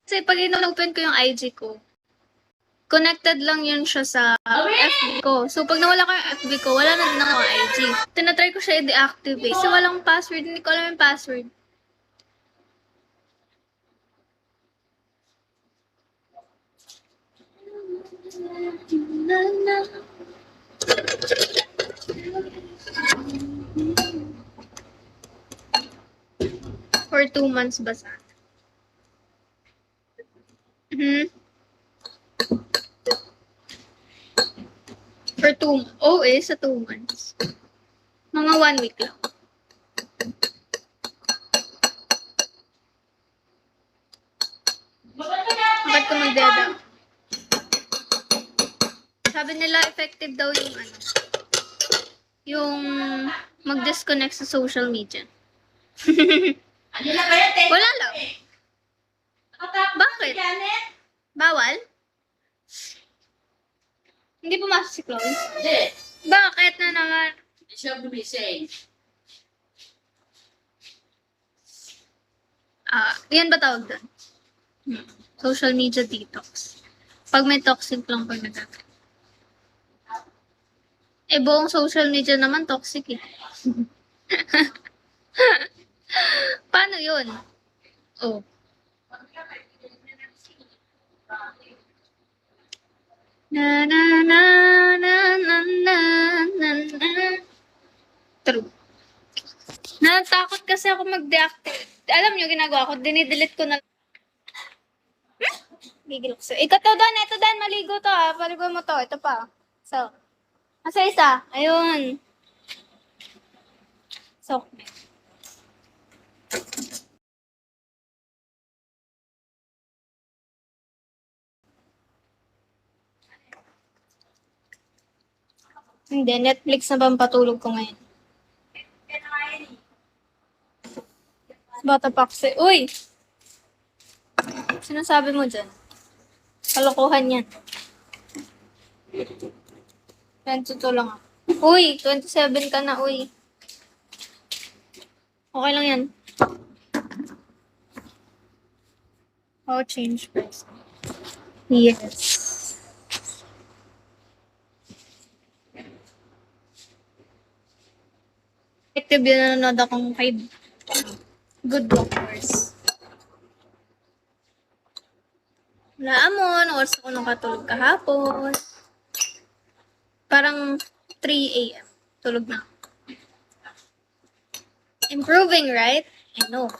Kasi pag in-open ko yung IG ko, connected lang yun siya sa FB ko. So, pag nawala ko yung FB ko, wala na din ako IG. Tinatry ko siya i-deactivate. Kasi walang password. Hindi ko alam yung password. For 2 months ba sa? For 2, sa 2 months. Mga 1 week lang. Bakit ko magdada? Sabi nila effective daw yung mag-disconnect sa social media. Wala lang. Bakit? Bawal? Hindi pumasok si Chloe? Hindi. Bakit na naman? Hindi siya gumising. Yan ba tawag doon? Social media detox. Pag may toxic lang pag nagagawin. Buong social media naman toxic eh. Paano yun? Oh. Na na na na na na na na. True. Natakot kasi ako mag-deactivate. Alam niyo, ginagawa ko, dinidelete ko na. Gigil ko sa'yo. Ito Dan, maligo to ah. Paligo mo to. Ito pa. So, isa. Ayun. So, hindi, Netflix na ba ang patulog ko ngayon? Bata Paksi. Uy! Sinasabi mo dyan? Kalokohan yan. 22 lang ako. Uy! 27 ka na, uy. Okay lang yan. Change first. Yes. Active yun na nanonood akong 5 Good Doctors. Naamon, oras ako nakatulog kahapon. Parang 3 a.m. Tulog na. Improving, right? I know.